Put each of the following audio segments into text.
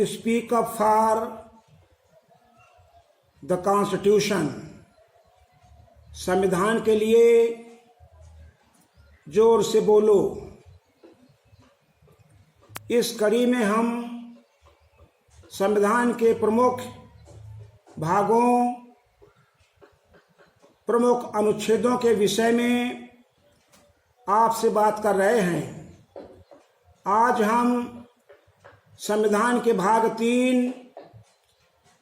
speak up for the Constitution, संविधान के लिए जोर से बोलो। इस कड़ी में हम संविधान के प्रमुख भागों, प्रमुख अनुच्छेदों के विषय में आपसे बात कर रहे हैं। आज हम संविधान के भाग 3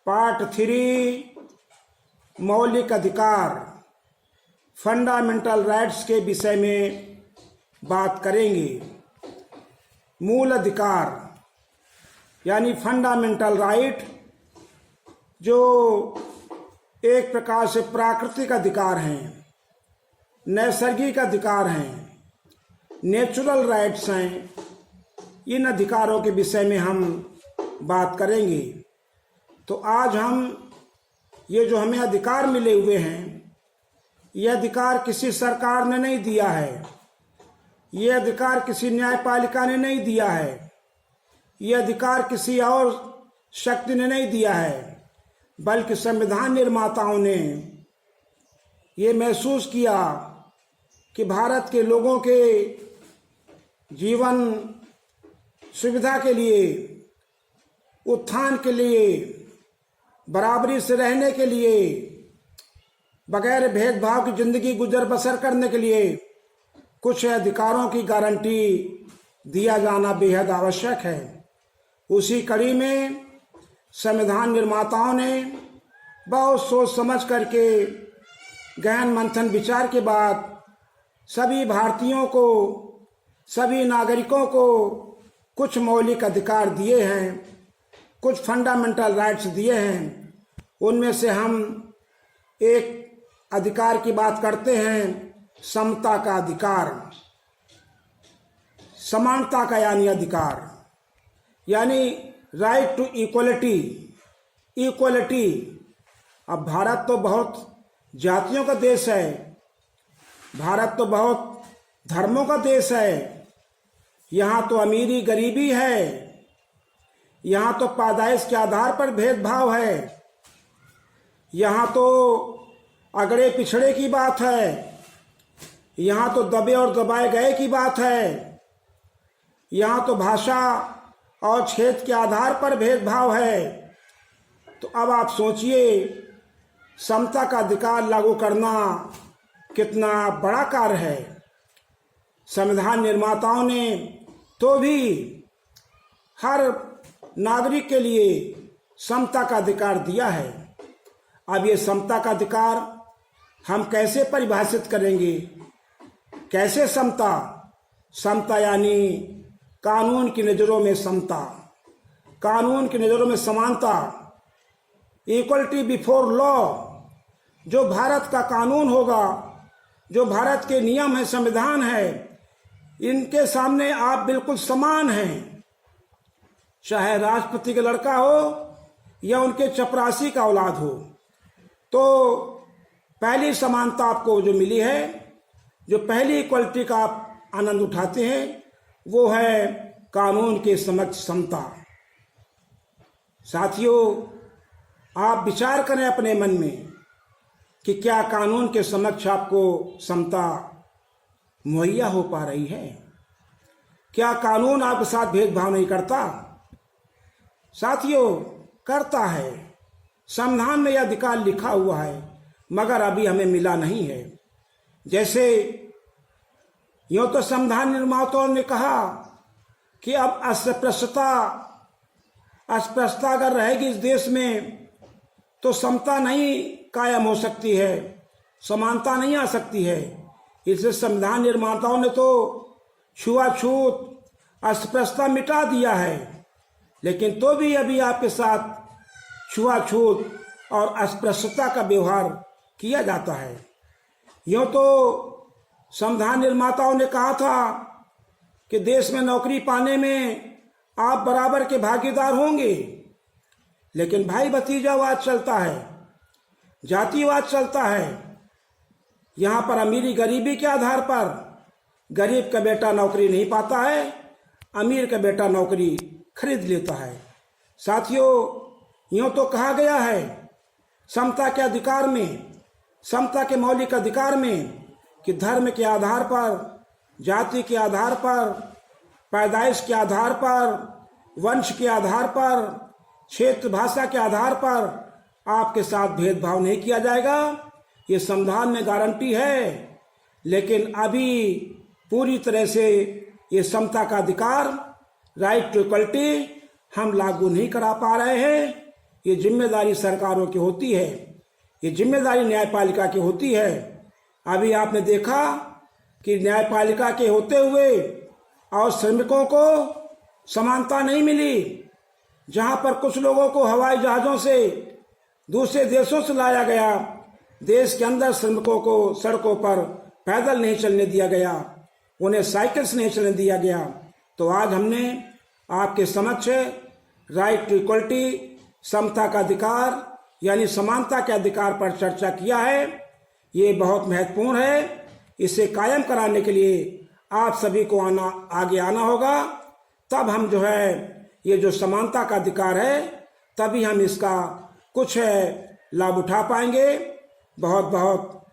पार्ट 3 मौलिक अधिकार, फंडामेंटल राइट्स के विषय में बात करेंगे। मूल अधिकार यानी फंडामेंटल राइट, जो एक प्रकार से प्राकृतिक अधिकार हैं, नैसर्गिक अधिकार हैं, नेचुरल राइट्स हैं। इन अधिकारों के विषय में हम बात करेंगे। तो आज हम ये जो हमें अधिकार मिले हुए हैं, ये अधिकार किसी सरकार ने नहीं दिया है, ये अधिकार किसी न्यायपालिका ने नहीं दिया है, ये अधिकार किसी और शक्ति ने नहीं दिया है, बल्कि संविधान निर्माताओं ने ये महसूस किया कि भारत के लोगों के जीवन सुविधा के लिए, उत्थान के लिए, बराबरी से रहने के लिए, बगैर भेदभाव की जिंदगी गुजर बसर करने के लिए कुछ अधिकारों की गारंटी दिया जाना बेहद आवश्यक है। उसी कड़ी में संविधान निर्माताओं ने बहुत सोच समझ करके, गहन मंथन विचार के बाद सभी भारतीयों को, सभी नागरिकों को कुछ मौलिक अधिकार दिए हैं, कुछ फंडामेंटल राइट्स दिए हैं। उनमें से हम एक अधिकार की बात करते हैं, समता का अधिकार, समानता का यानी अधिकार, यानी राइट टू इक्वलिटी। इक्वलिटी, अब भारत तो बहुत जातियों का देश है, भारत तो बहुत धर्मों का देश है। यहाँ तो अमीरी गरीबी है, यहाँ तो पैदाइश के आधार पर भेदभाव है, यहाँ तो अगड़े पिछड़े की बात है, यहाँ तो दबे और दबाए गए की बात है, यहाँ तो भाषा और क्षेत्र के आधार पर भेदभाव है। तो अब आप सोचिए, समता का अधिकार लागू करना कितना बड़ा कार्य है। संविधान निर्माताओं ने तो भी हर नागरिक के लिए समता का अधिकार दिया है। अब ये समता का अधिकार हम कैसे परिभाषित करेंगे? कैसे समता? समता यानी कानून की नज़रों में समता, कानून की नज़रों में समानता, इक्वलिटी बिफोर लॉ। जो भारत का कानून होगा, जो भारत के नियम है, संविधान है, इनके सामने आप बिल्कुल समान हैं। चाहे राष्ट्रपति का लड़का हो या उनके चपरासी का औलाद हो। तो पहली समानता आपको जो मिली है, जो पहली इक्वलिटी का आप आनंद उठाते हैं, वो है कानून के समक्ष समता। साथियों, आप विचार करें अपने मन में कि क्या कानून के समक्ष आपको समता मुहैया हो पा रही है? क्या कानून आपके साथ भेदभाव नहीं करता? साथियों, करता है। संविधान में यह अधिकार लिखा हुआ है, मगर अभी हमें मिला नहीं है। जैसे यूं तो संविधान निर्माताओं ने कहा कि अब अस्पृश्यता अगर रहेगी इस देश में तो समता नहीं कायम हो सकती है, समानता नहीं आ सकती है। इसलिए संविधान निर्माताओं ने तो छुआछूत, अस्पृश्यता मिटा दिया है, लेकिन तो भी अभी आपके साथ छुआछूत और अस्पृश्यता का व्यवहार किया जाता है। यूँ तो संविधान निर्माताओं ने कहा था कि देश में नौकरी पाने में आप बराबर के भागीदार होंगे, लेकिन भाई भतीजावाद चलता है, जातिवाद चलता है। यहाँ पर अमीरी गरीबी के आधार पर गरीब का बेटा नौकरी नहीं पाता है, अमीर का बेटा नौकरी खरीद लेता है। साथियों, यूं तो कहा गया है समता के अधिकार में, समता के मौलिक अधिकार में, कि धर्म के आधार पर, जाति के आधार पर, पैदाइश के आधार पर, वंश के आधार पर, क्षेत्र भाषा के आधार पर आपके साथ भेदभाव नहीं किया जाएगा। ये संविधान में गारंटी है। लेकिन अभी पूरी तरह से ये समता का अधिकार, राइट टू इक्वलिटी, हम लागू नहीं करा पा रहे हैं। ये जिम्मेदारी सरकारों की होती है, ये जिम्मेदारी न्यायपालिका की होती है। अभी आपने देखा कि न्यायपालिका के होते हुए और श्रमिकों को समानता नहीं मिली। जहां पर कुछ लोगों को हवाई जहाज़ों से दूसरे देशों से लाया गया, देश के अंदर श्रमिकों को सड़कों पर पैदल नहीं चलने दिया गया, उन्हें साइकिल से नहीं चलने दिया गया। तो आज हमने आपके समक्ष राइट टू इक्वलिटी, समता का अधिकार यानी समानता के अधिकार पर चर्चा किया है। ये बहुत महत्वपूर्ण है। इसे कायम कराने के लिए आप सभी को आगे आना होगा। तब हम जो है ये जो समानता का अधिकार है, तभी हम इसका कुछ लाभ उठा पाएंगे। बहुत बहुत